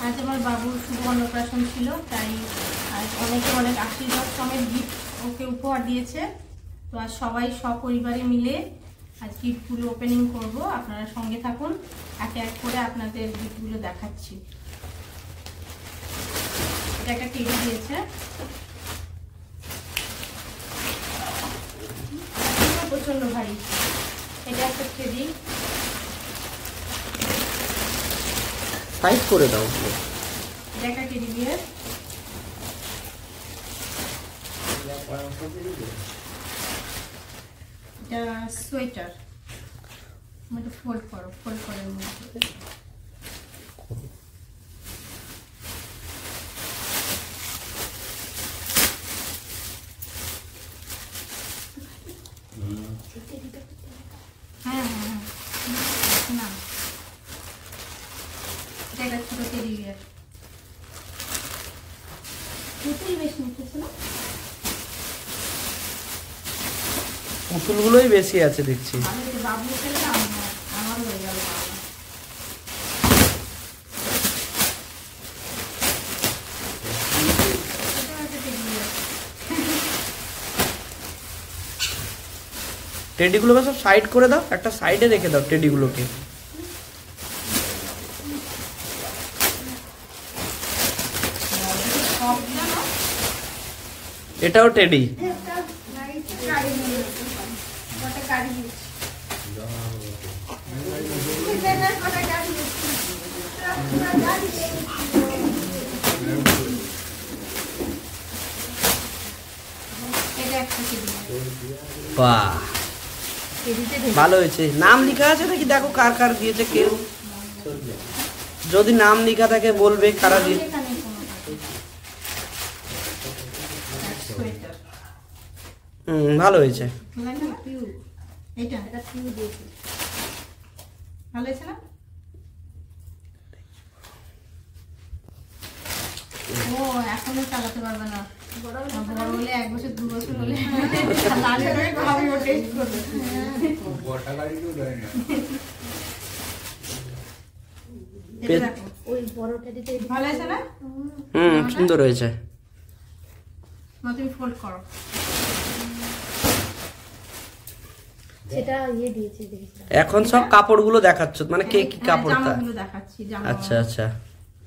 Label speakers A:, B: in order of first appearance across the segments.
A: আজ আমার বাবুর শুভ অন্নপ্রাশন ছিল, তাই আজ অনেকে অনেক আশীর্বাদ সমেত গিফট ওকে উপহার দিয়েছে। তো আজ সবাই সপরিবারে মিলে আজ গিফটগুলো ওপেনিং করব। আপনারা সঙ্গে থাকুন, একে এক করে আপনাদের গিফটগুলো দেখাচ্ছি। এটা একটা টেডি দিয়েছে, প্রচন্ড ভারী। এটা একটা টেডি,
B: সাইড করে দাও।
A: এটা একটা টেডি বিয়ার, এটা সোয়েটার। মানে ফোল্ড করো, ফোল্ড করে মধ্যে হ্যাঁ হ্যাঁ না, এটা একটা ছোট টেডি বিয়ার। পুতুল বেশি উঠেছে না,
B: পুতুলগুলোই বেশি আছে দেখছি।
A: বাবু খেলে আমার হয়ে গেল।
B: টেডিগুলোকে সব সাইড করে দাও, একটা সাইডে রেখে দাও টেডিগুলোকে। এটাও টেডি। বাহ, ভালো হয়েছে। নাম লেখা আছে নাকি দেখো কার কার দিয়েছে কেউ, যদি নাম লেখা থাকে বলবে কারা দিয়েছে। ভালো হয়েছে।
A: ভালো হয়েছে না? ও এখনো চালাতে পারবে না, বড় হলে 1 বছর 2 বছর হলে ভালো হয়েছে না?
B: সুন্দর হয়েছে।
A: তুমি ফোল্ড করো।
B: এখন সব কাপড়গুলো দেখাচ্ছ, মানে কে কি কাপড়?
A: জামাগুলো দেখাচ্ছি।
B: আচ্ছা আচ্ছা,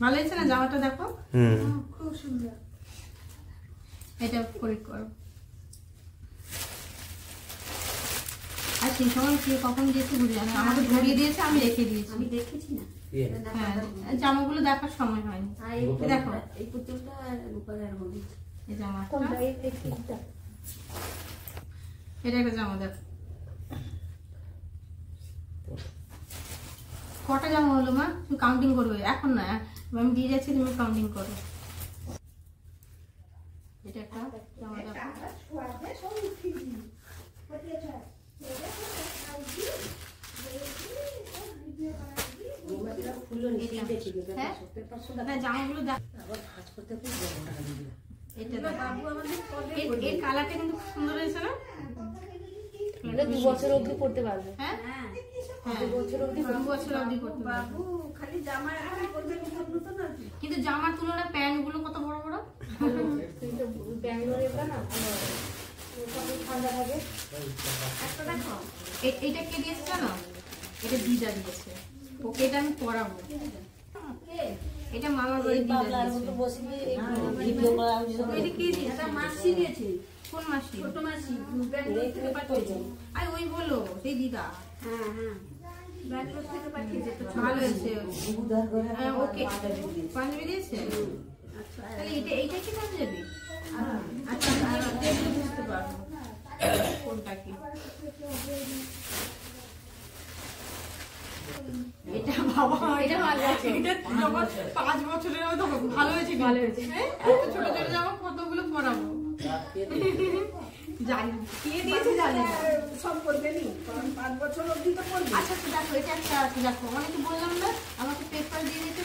A: ভালো হয়েছে না? জামাটা দেখো, খুব সুন্দর। এটা ফোল্ড করো। আর সেই সময় কে কখন দিয়েছে বুঝে জানো, আমাকে ধরিয়ে দিয়েছে, আমি রেখে দিয়েছি। আমি দেখেছি না, হ্যাঁ জামাগুলো দেখার সময় হয়নি। দেখো এই পুতুলটা এই জামাটা, এটা একটা জামা দেখো। কটা জামা হলো মা? তুমি কাউন্টিং করবে এখন না, আমি দিয়ে যাচ্ছি, তুমি কাউন্টিং করো। এটা একটা জামা দেখো। জামাগুলো এর কালারটা কিন্তু খুব সুন্দর হয়েছে না?
C: 2 বছর অবধি পড়তে পারবে।
A: হ্যাঁ 2 বছর অবধি পড়তে পারবে। কিন্তু জামার তুলনায় প্যান্ট গুলো কত বড় বড়। এটা কে দিয়েছে জানো? এটা দিদা দিয়েছে, ওকে এটা আমি পরাবো। এটা মামার বাড়ি দিদা দিয়েছে। মাসি দিয়েছে। কোন মাসি? ছোট মাসি। আরে ওই বলো সেই দিদা। হ্যাঁ হ্যাঁ, ভালো হয়েছে। ওকে পাঞ্জাবি দিয়েছে। তাহলে এইটা কি পাঞ্জাবি? আচ্ছা বুঝতে পারবো কোনটা কি। এটা বাবা, এটা ভালো আছে। এটা যখন 5 বছরের হয়তো ভালো হয়েছে, ভালো হয়েছে। এত ছোট ছোট জামা কতগুলো পরাবো। জানি কে দিয়েছে, জানি সব করবে নি, 5 বছর অবধি তো করবে। আচ্ছা দেখো, এটা একটা আছে দেখো, অনেকে বললাম না আমাকে পেপার দিয়ে দিয়েছে,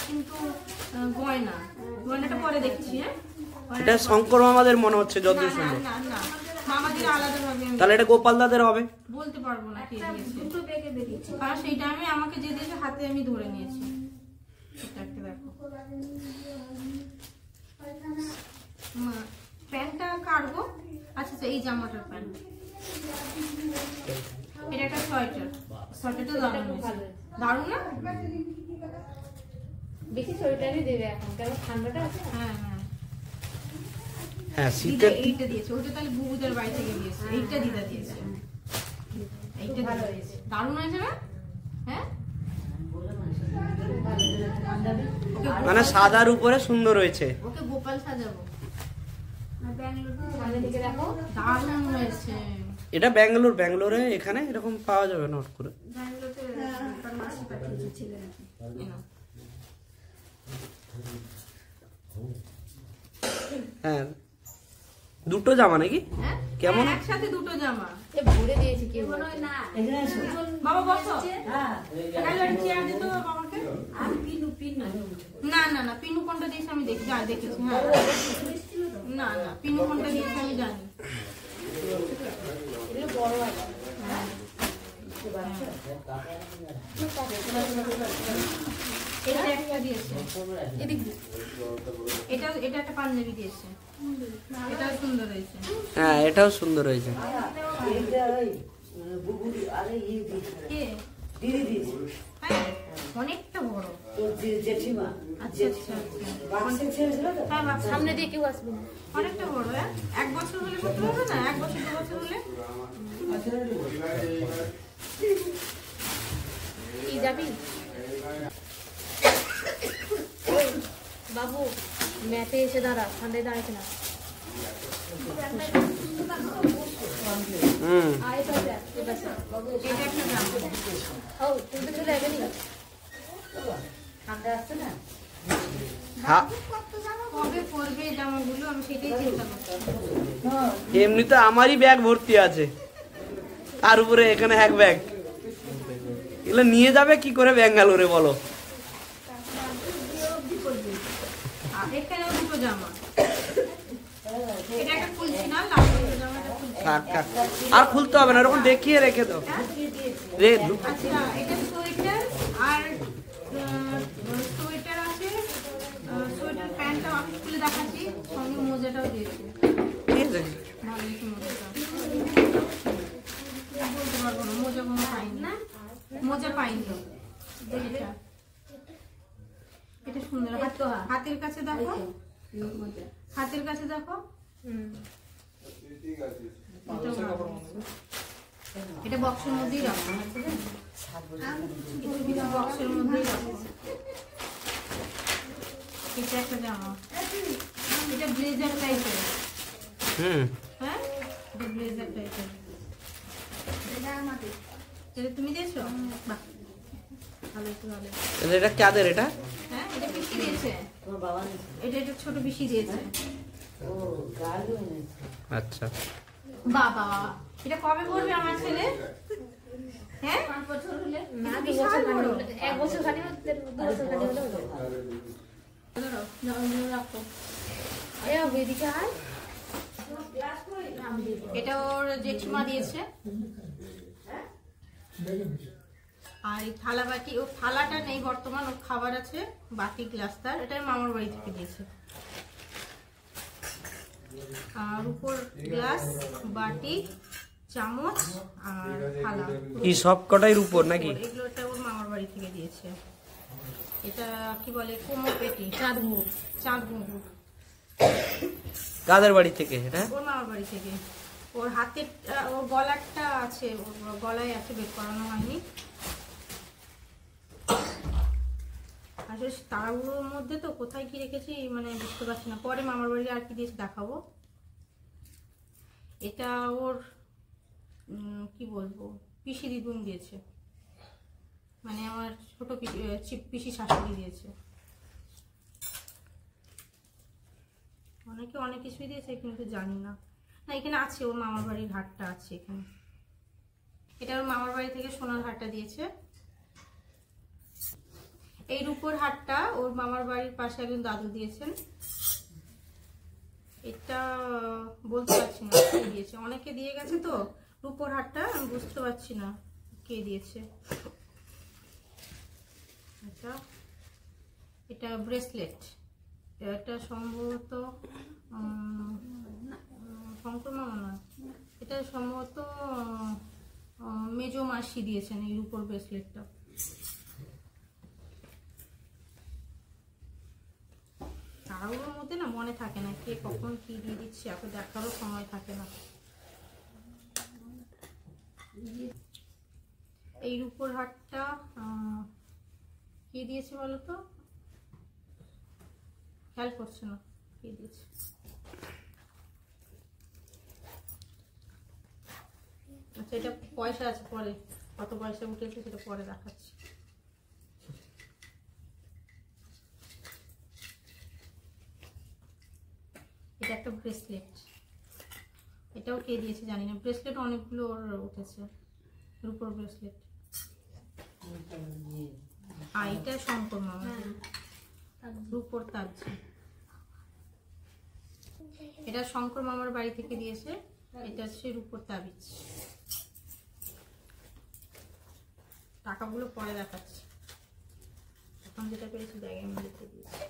A: কিন্তু গয়নাটা পরে দেখছি। হ্যাঁ
B: এটা শঙ্কর মামাদের মনে হচ্ছে যতদূর শুনলো।
A: না না, মামাদের আলাদা ভাবে।
B: তাহলে এটা গোপাল দাদের হবে?
A: বলতে পারবো না কে দিয়েছে, দুটো বেগে বেরিয়েছে। কারণ সেই টাইমে আমাকে যে দিয়েছে হাতে আমি ধরে নিয়েছি। এটা একটা দেখো, আচ্ছা এই জামাটার প্যান্ট, এটা একটা সোয়েটার, সোয়েটারটা দারুণ
C: খুব ভালো
A: হয়েছে। দারুণ না?
C: বেশি সোয়েটারই দেবে এখন, কারণ ঠান্ডাটা আছে।
A: হ্যাঁ হ্যাঁ,
B: হ্যাঁ
A: দিদা
B: শীতের
A: এইটা দিয়েছে, ওইটা তাহলে বুবুদের বাড়ি থেকে দিয়েছে, এইটা দিদা দিয়েছে, এইটা
C: ভালো
A: দিদা
C: হয়েছে।
A: দিয়েছে। দারুণ হয়েছে না? হ্যাঁ ওকে
B: মানে সাদার উপরে সুন্দর হয়েছে।
A: ওকে গোপাল সাজাবো।
C: সামনে দিকে রাখো।
A: দারুণ হয়েছে।
B: এটা ব্যাঙ্গালোরে এখানে এরকম পাওয়া যাবে নোট করে।
A: ব্যাঙ্গালোরে তার মাসি পাঠিয়েছিলেন। এই নাও।
B: হ্যাঁ দুটো জামা নাকি?
A: হ্যাঁ?
B: কেমন?
A: হ্যাঁ, একসাথে দুটো জামা।
C: এ ভরে দিয়েছি কেউ
A: বাবা বসো। তাহলে একটা চেয়ার দিতে হবে বাবাকে। না না না, পিনু কোনটা দিয়েছে আমি দেখি, দেখেছি। হ্যাঁ না না, পিনু কোনটা দিয়েছে আমি জানি।
C: এগুলো বড় আছে।
A: এটা একটা দিয়েছে, এদিক দিয়ে। এটা একটা পাঞ্জাবি দিয়েছে, এটাও সুন্দর হয়েছে।
B: হ্যাঁ এটাও সুন্দর হয়েছে।
A: কে? হ্যাঁ, অনেকটা বড়। আচ্ছা আচ্ছা আচ্ছা। হ্যাঁ বাবা,
C: সামনে দিয়ে কেউ আসবে না।
A: অনেকটা বড়। হ্যাঁ, 1 বছর হলে করতে হবে না? 1 বছর 2 বছর হলে
C: কি যাবি বাবু? ম্যাটে এসে দাঁড়া, ঠান্ডায় দাঁড়াচ্ছে না।
B: হুম
C: আয় তো দেখ, এবার সব।
A: এটা একটা জামা।
C: ও তুমি তো চলে যাবে নি?
B: হ্যাঁ
A: কবে পরবে এই জামাগুলো, আমি সেটাই চিন্তা করছি।
B: এমনিতে আমারই ব্যাগ ভর্তি আছে, তার উপরে এখানে এক ব্যাগ। এগুলো নিয়ে যাবে কি করে ব্যাঙ্গালোরে বলো?
A: আর এখানেও দুটো জামা। এটা একটা খুলছি না, লাল রঙের জামাটা খুলছি।
B: থাক থাক, আর খুলতে হবে না, এরকম দেখিয়ে রেখে দাও।
A: আচ্ছা, এটা সোয়েটার আর সোয়েটার আছে, সোয়েটার প্যান্টটা আমি খুলে দেখাচ্ছি, সঙ্গে মোজাটাও দিয়েছি।
B: ঠিক আছে।
A: ভালো হয়েছে মোজাটা। বলতে পারবো না, মোজা কোনো পাইনি, মোজা পাইনি। এটা এটা সুন্দর। হাতের কাছে দেখো, হাতের কাছে দেখো। এটাও ভালো। এটা বক্সের মধ্যেই রাখো, এটা বক্সের মধ্যেই রাখো। এটা একটা জামা, এটা ব্লেজার টাইপের।
B: হুম
A: হ্যাঁ, এটা ব্লেজার টাইপের। এটা তুমি দিয়েছো? বাহ, ভালো একটু ভালো।
B: এটা কাদের এটা?
A: হ্যাঁ, এটা পিসি দিয়েছে। এটা একটা ছোট পিসি দিয়েছে।
B: আচ্ছা
A: বাবা, এটা কবে পড়বে আমার ছেলে? হ্যাঁ, 5 বছর হলে
C: না,
A: এটা
C: 2
A: বিশাল
C: বছর খানি
A: বড়।
C: হলে, 1 বছর খানি হলে, 2 বছর খানি হলে হলো।
A: ধরো, নাও, রাখো।
C: এ এদিকে আয়।
A: এটা ওর জেঠিমা দিয়েছে। আর এই থালা বাটি, ও থালাটা নেই বর্তমান, ওর খাবার আছে, বাটি গ্লাস তার, এটা মামার বাড়ি থেকে দিয়েছে। আর উপর গ্লাস, বাটি, চামচ আর থালা,
B: কি সব কটাই উপর নাকি?
A: এগুলো এটা ওর মামার বাড়ি থেকে দিয়েছে। এটা কি বলে, কোমর পেটি,
C: চাঁদ মুখ।
A: চাঁদ মুখ।
B: কাদের বাড়ি থেকে এটা?
A: ওর মামার বাড়ি থেকে। ওর হাতের, ওর গলারটা আছে, ওর গলায় আছে, বের করানো হয়নি। আসলে তাড়াহুড়োর মধ্যে তো কোথায় কি রেখেছি মানে বুঝতে পারছি না, পরে মামার বাড়ি আর কি দিয়েছে দেখাবো। এটা ওর কি বলবো, পিসি দিদুন দিয়েছে, মানে আমার ছোট পিসি শাশুড়ি দিয়েছে। অনেকে অনেক কিছুই দিয়েছে কিন্তু জানি না। না, এখানে আছে, ওর মামার বাড়ির হাটটা আছে এখানে। এটা ওর মামার বাড়ি থেকে সোনার হাটটা দিয়েছে। এই রূপোর হাটটা ওর মামার বাড়ির পাশে একজন দাদু দিয়েছেন। এটা বলতে পারছি না কে দিয়েছে, অনেকে দিয়ে গেছে তো রূপোর হাটটা, আমি বুঝতে পারছি না কে দিয়েছে। এটা ব্রেসলেট, এটা সম্ভবত শঙ্কর মামা, না এটা সম্ভবত মেজো মাসি দিয়েছেন এই রূপোর ব্রেসলেটটা। তারাগুলোর মধ্যে না মনে থাকে না কে কখন কি দিয়ে দিচ্ছে, এত দেখারও সময় থাকে না। এই রূপোর হারটা কে দিয়েছে বলো তো? খেয়াল করছে না কে দিয়েছে। আচ্ছা, এটা পয়সা আছে, পরে কত পয়সা উঠেছে সেটা পরে দেখাচ্ছি। এটা একটা ব্রেসলেট, এটাও কে দিয়েছে জানি না। ব্রেসলেট অনেকগুলো ওর উঠেছে, রূপোর ব্রেসলেট। এটা শঙ্কর মামা রূপোর তাবজি। এটা শঙ্কর মামার বাড়ি থেকে দিয়েছে। এটা হচ্ছে রূপোর তাবিজ। টাকাগুলো পরে দেখাচ্ছি, এখন যেটা পেরেছি ব্যাগের মধ্যে দিয়েছি।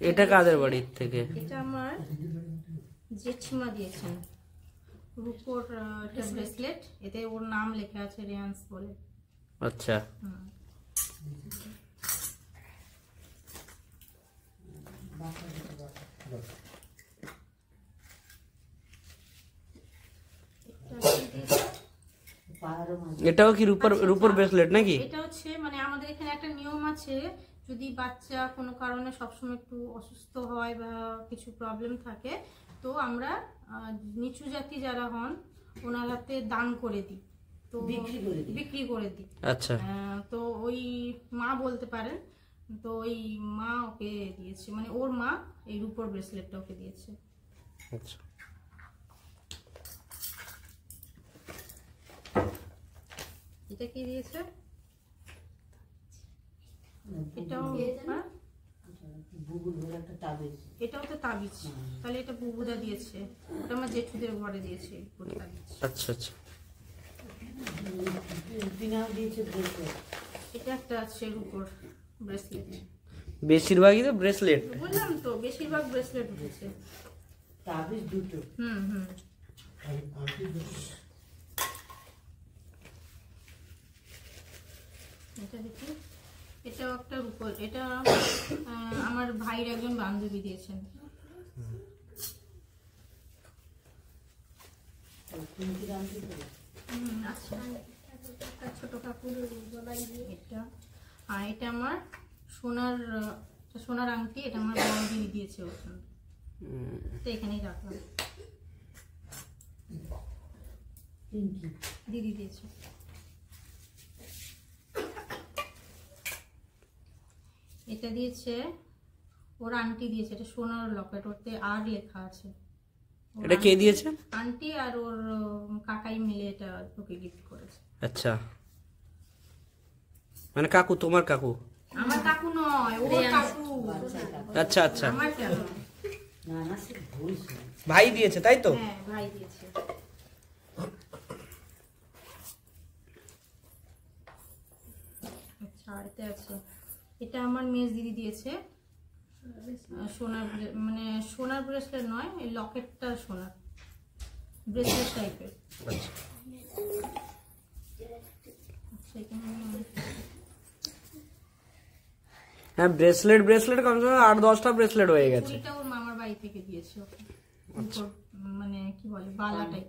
B: এটা কাদের বাড়ির থেকে?
A: এটা আমার জেঠিমা দিয়েছেন, রূপোর একটা ব্রেসলেট। এতে ওর নাম লেখা আছে রেয়ান্স বলে।
B: আচ্ছা, এটাও কি রূপোর ব্রেসলেট নাকি?
A: এটা হচ্ছে মানে আমাদের এখানে একটা নিয়ম আছে, যদি বাচ্চা কোনো কারণে সবসময় একটু অসুস্থ হয় বা কিছু প্রবলেম থাকে, তো আমরা নিচু জাতি যারা হন ওনার হাতে দান করে দিই, তো বিক্রি করে দিই।
B: আচ্ছা,
A: তো ওই মা বলতে পারেন, তো ওই মা ওকে দিয়েছে, মানে ওর মা এই রূপোর ব্রেসলেটটা ওকে দিয়েছে।
B: আচ্ছা,
A: এটা কি দিয়েছে? এটাও এটাও তো তাবিজ, তাহলে এটা বুবুদা দিয়েছে। ওটা আমার জেঠুদের ঘরে দিয়েছে তাবিজ।
B: আচ্ছা আচ্ছা।
A: এটা একটা আছে রূপোর ব্রেসলেট।
B: বেশিরভাগই তো ব্রেসলেট,
A: বললাম তো বেশিরভাগ ব্রেসলেট উঠেছে।
D: তাবিজ দুটো।
A: এটা দেখি, এটাও একটা রূপোর। এটা আমার ভাইয়ের একজন বান্ধবী দিয়েছেন। আচ্ছা, ছোট কাকুর গলায় এটা। আর এটা আমার সোনার আংটি, এটা আমার বড় দিদি দিয়েছে ওখানে, তো এখানেই রাখলাম। দিদি দিয়েছে। এটা দিয়েছে ওর আন্টি দিয়েছে, এটা সোনার লকেট, ওতে আর লেখা আছে।
B: এটা কে দিয়েছে?
A: আন্টি আর ওর কাকাই মিলে এটা ওকে গিফট করেছে।
B: আচ্ছা, মানে কাকু, তোমার কাকু?
A: আমার কাকু নয়, ওর কাকু।
B: আচ্ছা আচ্ছা,
A: আমার কেন?
B: ভাই দিয়েছে তাই তো?
A: হ্যাঁ, ভাই দিয়েছে। আচ্ছা, এতে আছে, এটা আমার মেজ দিদি দিয়েছে। মানে সোনার ব্রেসলেট নয়, এই লকেটটা সোনার ব্রেসলেট টাইপের।
B: হ্যাঁ, ব্রেসলেট কমসে কম 8-10টা ব্রেসলেট হয়ে গেছে।
A: এটা ওর মামার বাড়ি থেকে দিয়েছে ওকে। মানে কি বলে, বালা টাইপ,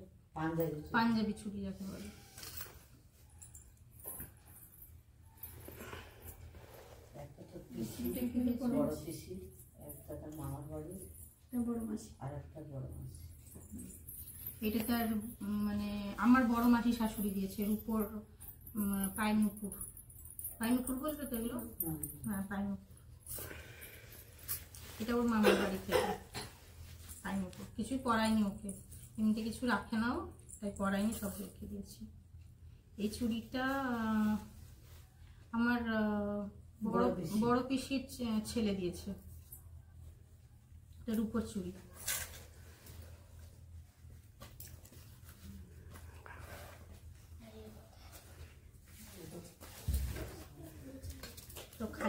A: পাঞ্জাবি চুড়ি যাকে বলে। এটা তার মানে আমার বড় মাসি শাশুড়ি দিয়েছে, রূপোর পাইনুপুর বলবে তো এগুলো? হ্যাঁ, পাইনুপুর। এটা ওর মামার বাড়ি থেকে পাইনুপুর। কিছুই পরায়নি ওকে, এমনিতে কিছু রাখে নাও, তাই পরায়নি, সব রেখে দিয়েছি। এই চুড়িটা আমার বড় পিসির ছেলে দিয়েছে, এটা রূপোর চুড়ি।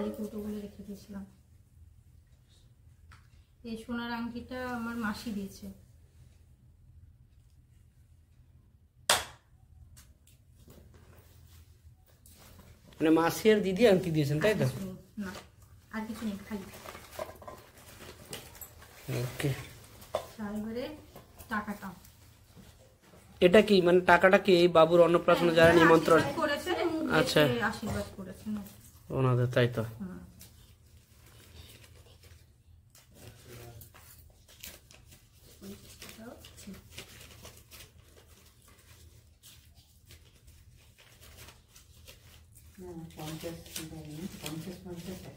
A: খালি কৌটোগুলো রেখে দিয়েছিলাম। এই সোনার আংটিটা আমার মাসি দিয়েছে।
B: মানে মাসি আর দিদি আংটি দিয়েছেন তাই তো?
A: না আর কিছু নেই, খালি।
B: ওকে,
A: এবারে টাকাটা,
B: এটা কি মানে টাকাটা কি এই বাবুর অন্নপ্রাশনে যারা নিমন্ত্রণ
A: করেছে,
B: আচ্ছা
A: আশীর্বাদ করেছেন
B: ওনাদের, তাই তো?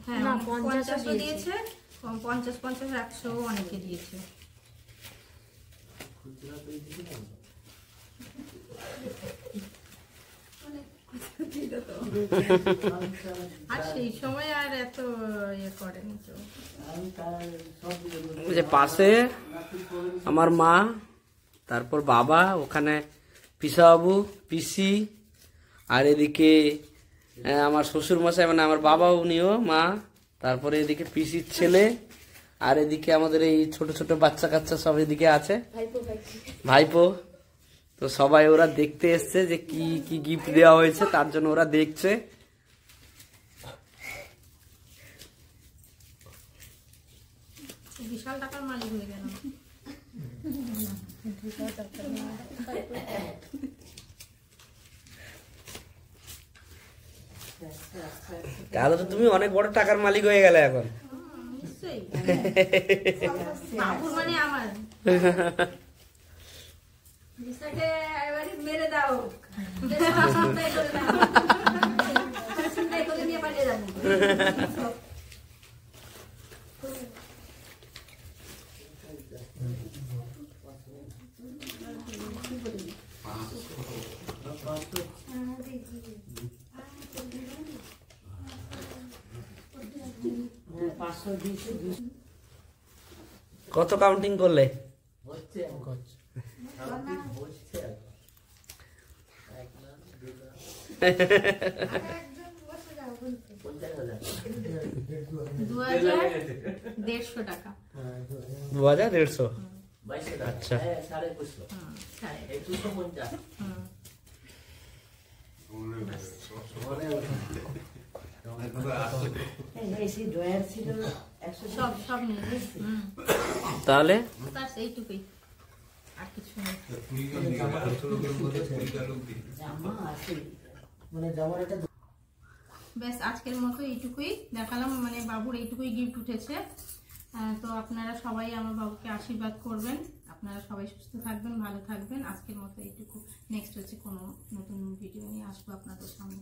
A: হ্যাঁ,
C: না,
A: 50
C: 50
A: দিয়েছে, 50, 100 অনেকে দিয়েছে। আর সেই সময় আর এত ইয়ে করেনি তো।
B: ওই যে পাশে আমার মা, তারপর বাবা, ওখানে পিসাবাবু, পিসি, আর এদিকে আমার শ্বশুর মশাই মানে আমার বাবা, উনিও মা, তারপরে এদিকে পিসির ছেলে, আর এদিকে আমাদের এই ছোট ছোট বাচ্চা কাচ্চা সব এদিকে আছে, ভাইপো। তো সবাই ওরা দেখতে এসছে যে কি কি গিফট দেওয়া হয়েছে, তার জন্য ওরা দেখছে।
A: বিশাল টাকার মালিক হয়ে গেল।
B: তাহলে তো তুমি অনেক বড় টাকার মালিক হয়ে গেলে এখন।
A: নিশ্চয়ই, বাবুর মানে আমার। মেরে দাও, নিয়ে পালিয়ে যাবো।
B: কত কাউন্টিং করলে?
A: $2,150 টাকা।
B: 2,150? আচ্ছা,
A: সব নিয়ে
B: তাহলে
A: এইটুকুই, আর কিছু নেই। ব্যাস আজকের মতো এইটুকুই দেখালাম, মানে বাবুর এইটুকুই গিফট উঠেছে। তো আপনারা সবাই আমার বাবুকে আশীর্বাদ করবেন, আপনারা সবাই সুস্থ থাকবেন, ভালো থাকবেন। আজকের মতো এইটুকু, নেক্সট হচ্ছে কোনো নতুন ভিডিও নিয়ে আসবো আপনাদের সামনে।